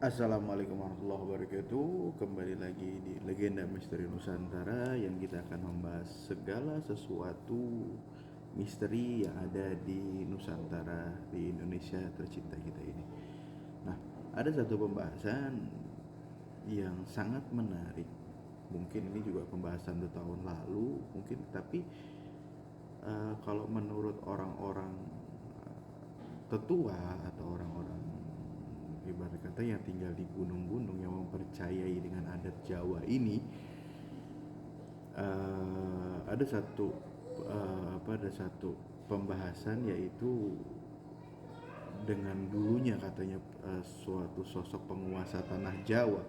Assalamualaikum warahmatullahi wabarakatuh. Kembali lagi di Legenda Misteri Nusantara yang kita akan membahas segala sesuatu misteri yang ada di Nusantara, di Indonesia tercinta kita ini. Nah, ada satu pembahasan yang sangat menarik. Mungkin ini juga pembahasan 2 tahun lalu, mungkin, tapi kalau menurut orang-orang tetua atau orang-orang ibarat kata yang tinggal di gunung-gunung yang mempercayai dengan adat Jawa ini, ada satu ada satu pembahasan, yaitu dengan dulunya katanya suatu sosok penguasa tanah Jawa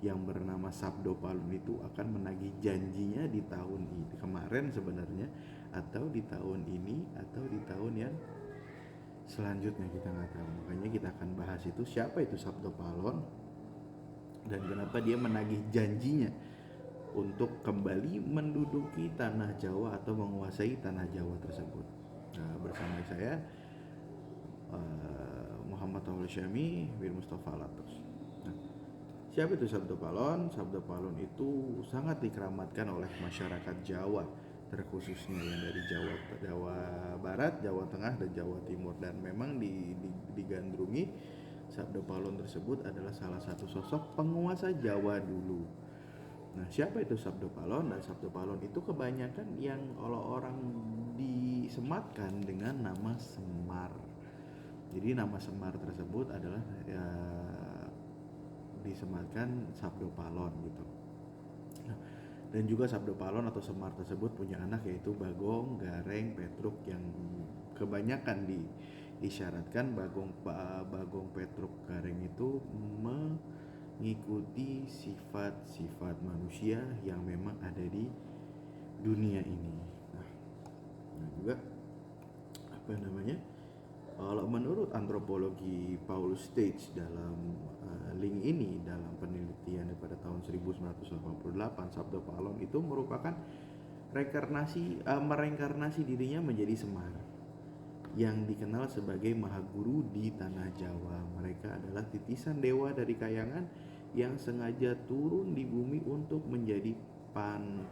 yang bernama Sabdo Palun itu akan menagih janjinya di tahun ini kemarin sebenarnya, atau di tahun ini, atau di tahun yang selanjutnya, kita nggak tahu. Makanya kita akan bahas itu, siapa itu Sabdo Palon dan kenapa dia menagih janjinya untuk kembali menduduki tanah Jawa atau menguasai tanah Jawa tersebut. Nah, bersama saya Muhammad Taufik Syami bin Mustafa Latos. Nah, siapa itu Sabdo Palon? Sabdo Palon itu sangat dikeramatkan oleh masyarakat Jawa, terkhususnya yang dari Jawa Barat, Jawa Tengah, dan Jawa Timur. Dan memang digandrungi Sabdo Palon tersebut adalah salah satu sosok penguasa Jawa dulu. Nah, siapa itu Sabdo Palon? Dan Sabdo Palon itu kebanyakan yang orang disematkan dengan nama Semar. Jadi nama Semar tersebut adalah disematkan Sabdo Palon gitu. Nah, dan juga Sabdo Palon atau Semar tersebut punya anak, yaitu Bagong, Gareng, Petruk, yang kebanyakan disyaratkan Bagong, Petruk, Gareng itu mengikuti sifat-sifat manusia yang memang ada di dunia ini. Nah juga apa namanya? Kalau menurut antropologi Paul Stage dalam link ini, dalam penelitian pada tahun 1988, Sabdo Palon itu merupakan mereinkarnasi dirinya menjadi Semar yang dikenal sebagai Mahaguru di tanah Jawa. Mereka adalah titisan dewa dari kayangan yang sengaja turun di bumi untuk menjadi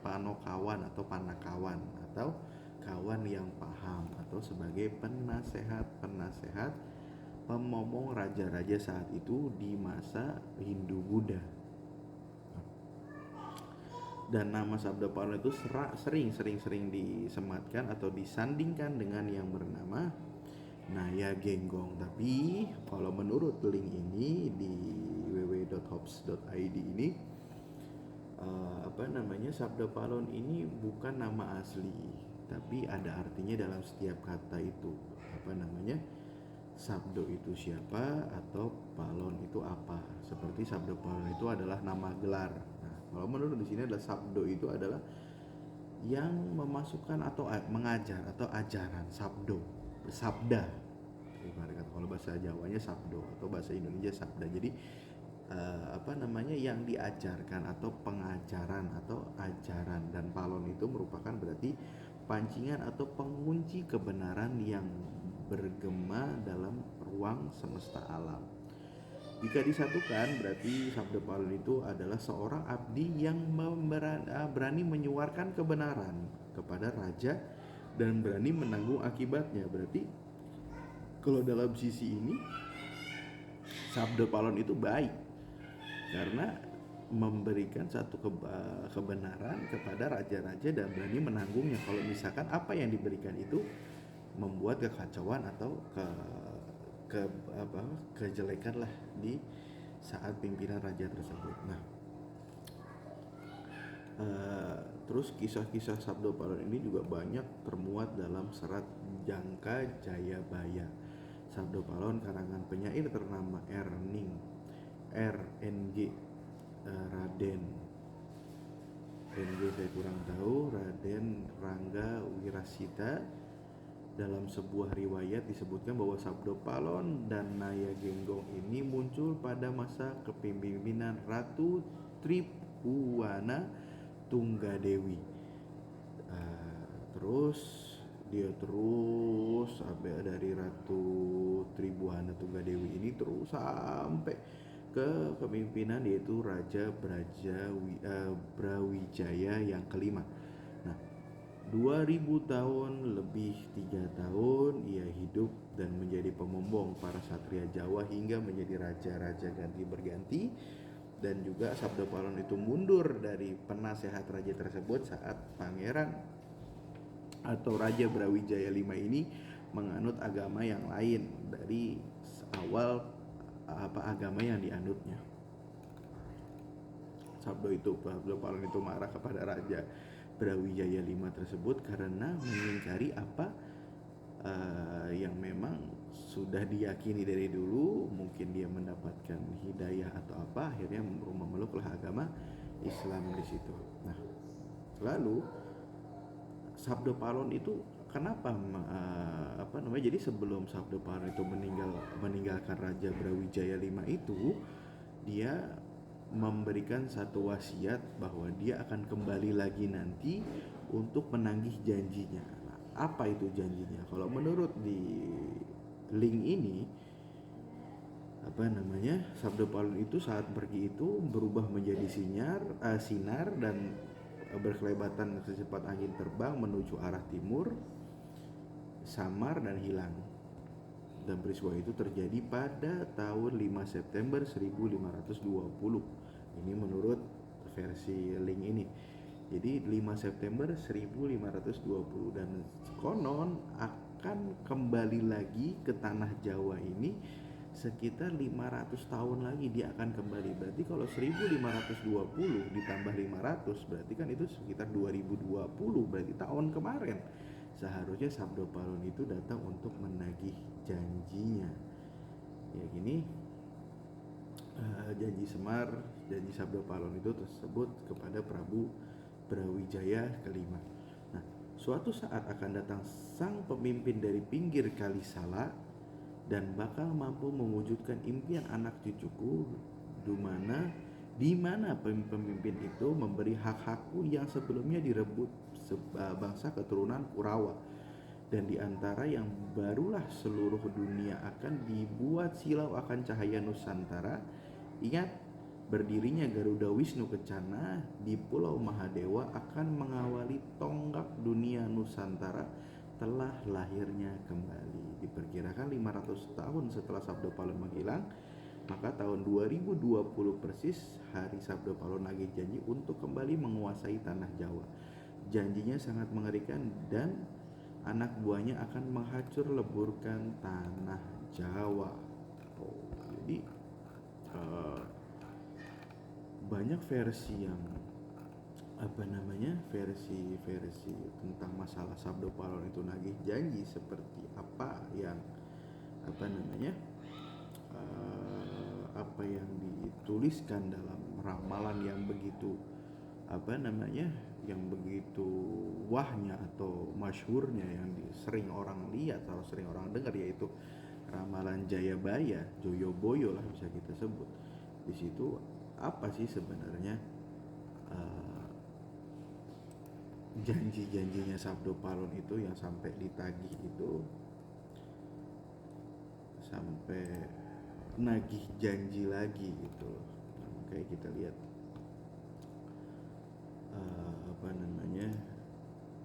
panokawan atau panakawan atau kawan yang paham, atau sebagai penasehat pemomong raja-raja saat itu di masa Hindu-Buddha. Dan nama Sabda Palon itu sering disematkan atau disandingkan dengan yang bernama Naya Genggong. Tapi kalau menurut link ini di www.hops.id ini, Sabda Palon ini bukan nama asli, tapi ada artinya dalam setiap kata itu. Sabdo itu siapa atau Palon itu apa? Seperti Sabdo Palon itu adalah nama gelar. Nah, kalau menurut di sini adalah Sabdo itu adalah yang memasukkan atau mengajar atau ajaran. Sabdo, sabda. Kalau bahasa Jawanya Sabdo atau bahasa Indonesia Sabda. Jadi yang diajarkan atau pengajaran atau ajaran. Dan Palon itu merupakan berarti pancingan atau pengunci kebenaran yang bergema dalam ruang semesta alam. Jika disatukan, berarti Sabda Palon itu adalah seorang abdi yang berani menyuarakan kebenaran kepada raja dan berani menanggung akibatnya. Berarti kalau dalam sisi ini, Sabda Palon itu baik karena memberikan satu kebenaran kepada raja-raja dan berani menanggungnya. Kalau misalkan apa yang diberikan itu membuat kekacauan atau kejelekan lah di saat pimpinan raja tersebut. Nah, terus kisah-kisah Sabdo Palon ini juga banyak termuat dalam serat Jangka Jayabaya. Sabdo Palon karangan penyair ternama RNG Raden saya kurang tahu, Raden Rangga Wirasita. Dalam sebuah riwayat disebutkan bahwa Sabdo Palon dan Naya Genggong ini muncul pada masa kepemimpinan Ratu Tribhuwana Tunggadewi. Terus dari Ratu Tribhuwana Tunggadewi ini terus sampai kepemimpinan yaitu Raja Brawijaya yang kelima. Nah, 2000 tahun lebih 3 tahun ia hidup dan menjadi pemombong para satria Jawa hingga menjadi raja-raja ganti berganti, dan juga Sabda Palon itu mundur dari penasehat raja tersebut saat pangeran atau Raja Brawijaya V ini menganut agama yang lain dari awal agama yang dianutnya. Sabda Palon itu marah kepada Raja Brawijaya V tersebut karena mengingkari apa yang memang sudah diyakini dari dulu. Mungkin dia mendapatkan hidayah atau apa, akhirnya memeluklah agama Islam di situ. Nah, lalu Sabda Palon itu kenapa jadi sebelum Sabda Palon itu meninggalkan Raja Brawijaya V itu, dia memberikan satu wasiat bahwa dia akan kembali lagi nanti untuk menagih janjinya. Nah, apa itu janjinya? Kalau menurut di link ini, Sabda Palon itu saat pergi itu berubah menjadi sinar dan berkelebatan secepat angin terbang menuju arah timur, samar dan hilang. Dan peristiwa itu terjadi pada tahun 5 September 1520. Ini menurut versi link ini. Jadi 5 September 1520, dan konon akan kembali lagi ke tanah Jawa ini sekitar 500 tahun lagi dia akan kembali. Berarti kalau 1520 ditambah 500 berarti kan itu sekitar 2020, berarti tahun kemarin. Seharusnya Sabda Palon itu datang untuk menagih janjinya. Ya gini, janji Semar, janji Sabda Palon itu tersebut kepada Prabu Brawijaya kelima. Nah, suatu saat akan datang sang pemimpin dari pinggir Kali Salak dan bakal mampu mewujudkan impian anak cucuku, di mana pemimpin itu memberi hak-hakku yang sebelumnya direbut bangsa keturunan Kurawa, dan di antara yang barulah seluruh dunia akan dibuat silau akan cahaya Nusantara. Ingat, berdirinya Garuda Wisnu Kencana di Pulau Mahadewa akan mengawali tonggak dunia Nusantara telah lahirnya kembali. Diperkirakan 500 tahun setelah Sabda Palon menghilang, maka tahun 2020 persis hari Sabda Palon nagih janji untuk kembali menguasai tanah Jawa. Janjinya sangat mengerikan dan anak buahnya akan menghancur leburkan tanah Jawa. Jadi banyak versi yang versi tentang masalah Sabda Palon itu nagih janji seperti apa yang apa yang dituliskan dalam ramalan yang begitu yang begitu wahnya atau masyhurnya, yang sering orang lihat atau sering orang dengar, yaitu ramalan Jayabaya, Joyoboyo lah bisa kita sebut. Di situ apa sih sebenarnya janji-janjinya Sabda Palon itu yang sampai ditagih itu, sampai nagih janji lagi gitu. Kayak kita lihat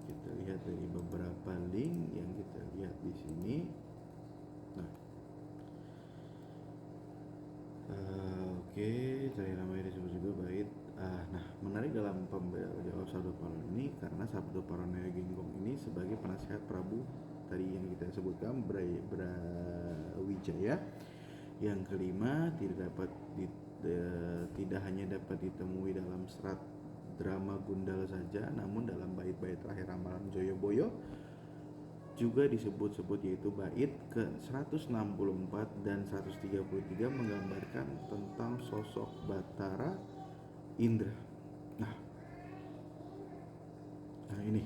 kita lihat dari beberapa link yang kita lihat di sini. Nah, oke, cari namanya disebut juga bait. Nah, menarik dalam jawab Sabda Palon ini karena Sabda Palon Genggong ini sebagai penasehat Prabu tadi yang kita sebutkan Brawijaya yang kelima tidak hanya dapat ditemui dalam serat drama Gundal saja, namun dalam bait-bait terakhir ramalan Joyoboyo juga disebut-sebut, yaitu bait ke-164 dan 133 menggambarkan tentang sosok Batara Indra. Nah ini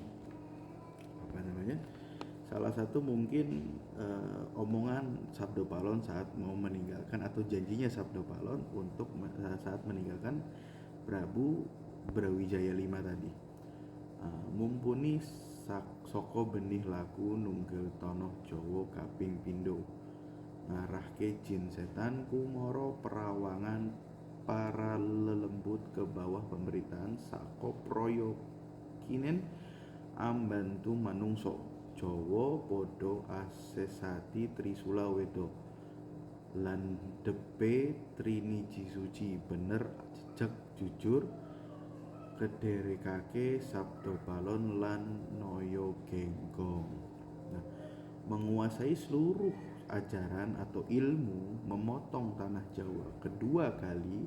salah satu mungkin omongan Sabda Palon saat mau meninggalkan, atau janjinya Sabda Palon untuk saat meninggalkan Prabu Brawijaya V tadi. Mumpuni soko benih laku nunggel tonoh Jowo kaping pindo, ngarahke jin setan kumoro perawangan para lelembut ke bawah pemerintahan saka proyokinen ambantu manungso Jawa padha asesati Trisula Weda lan depe Triniji suci bener jejeg jujur kederekake Sabda Balon lan Naya Genggong. Nah, menguasai seluruh ajaran atau ilmu memotong tanah Jawa kedua kali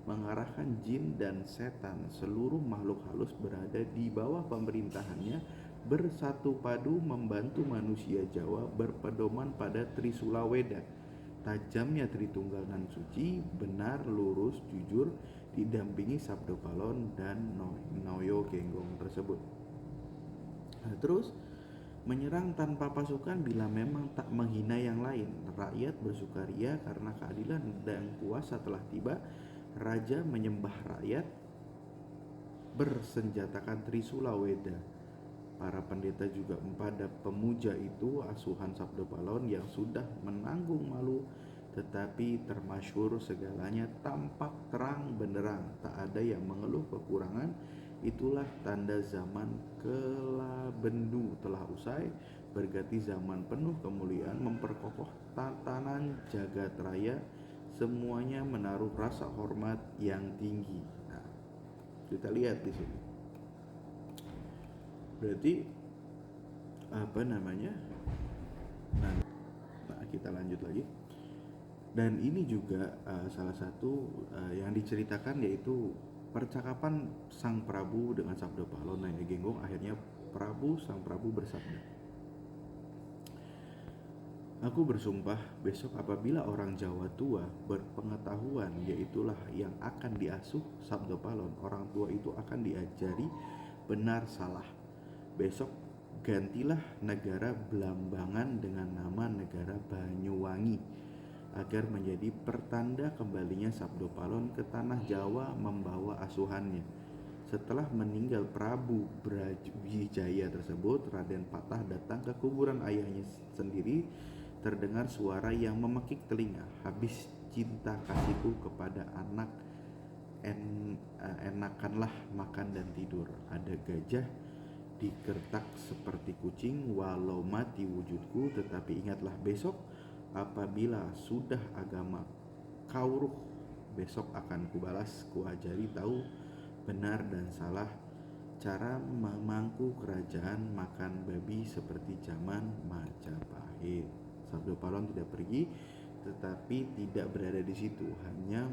mengarahkan jin dan setan seluruh makhluk halus berada di bawah pemerintahannya bersatu padu membantu manusia Jawa berpedoman pada Trisula Weda tajamnya Tritunggal nan suci benar lurus jujur didampingi Sabda Balon dan Naya Genggong tersebut. Nah, terus menyerang tanpa pasukan bila memang tak menghina yang lain. Rakyat bersukaria karena keadilan dan kuasa telah tiba. Raja menyembah rakyat bersenjatakan Trisula Weda. Para pendeta juga pada pemuja itu asuhan Sabda Balon yang sudah menanggung malu tetapi termasyhur segalanya tampak terang benderang, tak ada yang mengeluh kekurangan. Itulah tanda zaman kelabendu telah usai, berganti zaman penuh kemuliaan, memperkokoh tatanan jagat raya, semuanya menaruh rasa hormat yang tinggi. Nah, kita lihat di sini. Berarti apa namanya? Nah, kita lanjut lagi. Dan ini juga salah satu yang diceritakan yaitu percakapan Sang Prabu dengan Sabda Balon Naya Genggong. Akhirnya Sang Prabu bersabda, aku bersumpah besok apabila orang Jawa tua berpengetahuan yaitulah yang akan diasuh Sabda Balon, orang tua itu akan diajari benar salah. Besok gantilah negara Blambangan dengan nama negara Banyuwangi agar menjadi pertanda kembalinya Sabda Balon ke tanah Jawa membawa asuhannya. Setelah meninggal Prabu Brawijaya tersebut, Raden Patah datang ke kuburan ayahnya sendiri. Terdengar suara yang memekik telinga, habis cinta kasihku kepada anak enakanlah makan dan tidur. Ada gajah digertak seperti kucing, walau mati wujudku, tetapi ingatlah besok apabila sudah agama Kauruh, besok akan kubalas, kuajari tahu benar dan salah, cara memangku kerajaan, makan babi seperti zaman Majapahit. Sabda Balon tidak pergi, tetapi tidak berada di situ, hanya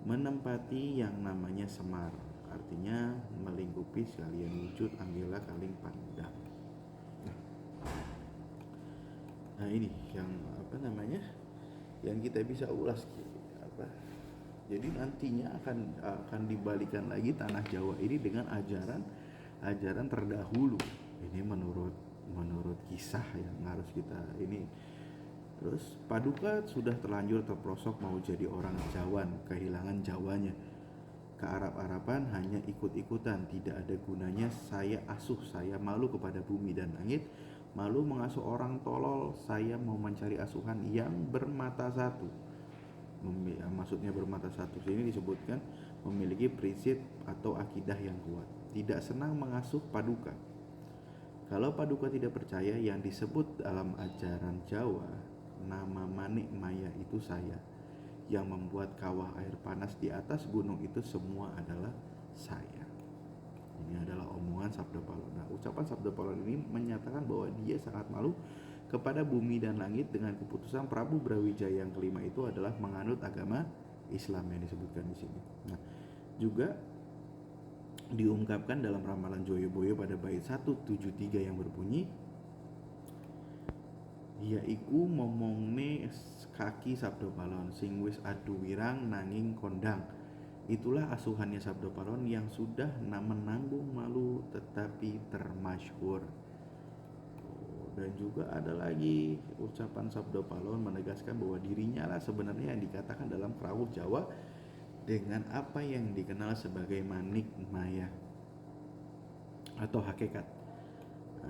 menempati yang namanya Semar, artinya melingkupi sekalian wujud Anggela Kaling Pandang. Nah, ini yang apa namanya, yang kita bisa ulas apa. Jadi nantinya akan dibalikan lagi tanah Jawa ini dengan ajaran terdahulu. Ini menurut kisah yang harus kita ini. Terus Paduka sudah terlanjur terprosok mau jadi orang Jawan, kehilangan Jawanya. Kearab-araban hanya ikut-ikutan, tidak ada gunanya. Saya asuh, saya malu kepada bumi dan langit, malu mengasuh orang tolol. Saya mau mencari asuhan yang bermata satu. Maksudnya bermata satu sini disebutkan memiliki prinsip atau akidah yang kuat, tidak senang mengasuh Paduka. Kalau Paduka tidak percaya, yang disebut dalam ajaran Jawa nama Manik Maya itu saya. Yang membuat kawah air panas di atas gunung itu semua adalah saya. Ini adalah omongan Sabda Balon. Nah, ucapan Sabda Balon ini menyatakan bahwa dia sangat malu kepada bumi dan langit dengan keputusan Prabu Brawijaya yang kelima itu adalah menganut agama Islam yang disebutkan di sini. Nah, juga diungkapkan dalam ramalan Joyoboyo pada bait 173 yang berbunyi, yaiku momongne kaki Sabda Balon sing wis adu wirang nanging kondang. Itulah asuhannya Sabda Balon yang sudah menanggung malu tetapi termasyhur. Dan juga ada lagi ucapan Sabda Balon menegaskan bahwa dirinya lah sebenarnya yang dikatakan dalam Kerawuh Jawa dengan apa yang dikenal sebagai Manik Maya atau hakikat.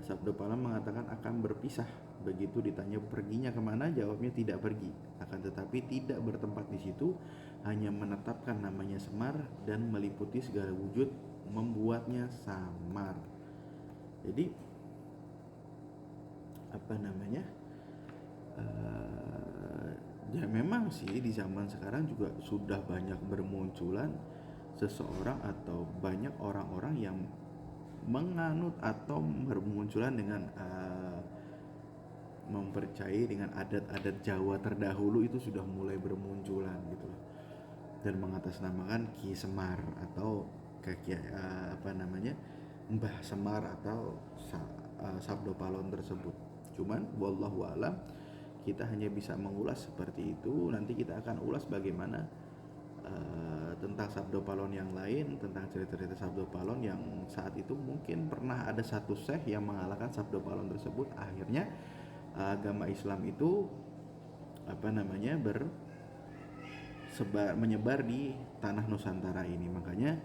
Sabda Palam mengatakan akan berpisah. Begitu ditanya perginya kemana, jawabnya tidak pergi, akan tetapi tidak bertempat di situ, hanya menetapkan namanya Semar dan meliputi segala wujud, membuatnya samar. Jadi apa namanya? Ya memang sih di zaman sekarang juga sudah banyak bermunculan seseorang atau banyak orang-orang yang menganut atau bermunculan dengan mempercayai dengan adat-adat Jawa terdahulu, itu sudah mulai bermunculan gitu loh, dan mengatasnamakan Ki Semar atau kaki apa namanya Mbah Semar atau Sabdo Palon tersebut. Cuman wallahu alam, kita hanya bisa mengulas seperti itu. Nanti kita akan ulas bagaimana tentang Sabdo Palon yang lain, tentang cerita-cerita Sabdo Palon yang saat itu mungkin pernah ada satu syekh yang mengalahkan Sabdo Palon tersebut. Akhirnya agama Islam itu apa namanya menyebar di tanah Nusantara ini. Makanya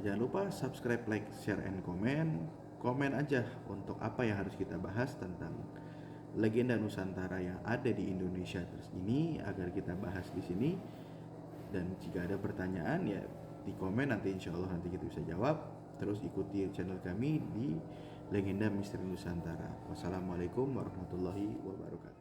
jangan lupa subscribe, like, share, and komen aja untuk apa yang harus kita bahas tentang legenda Nusantara yang ada di Indonesia terus ini, agar kita bahas di sini. Dan jika ada pertanyaan ya di komen, nanti insya Allah nanti kita bisa jawab. Terus ikuti channel kami di Legenda Misteri Nusantara. Wassalamualaikum warahmatullahi wabarakatuh.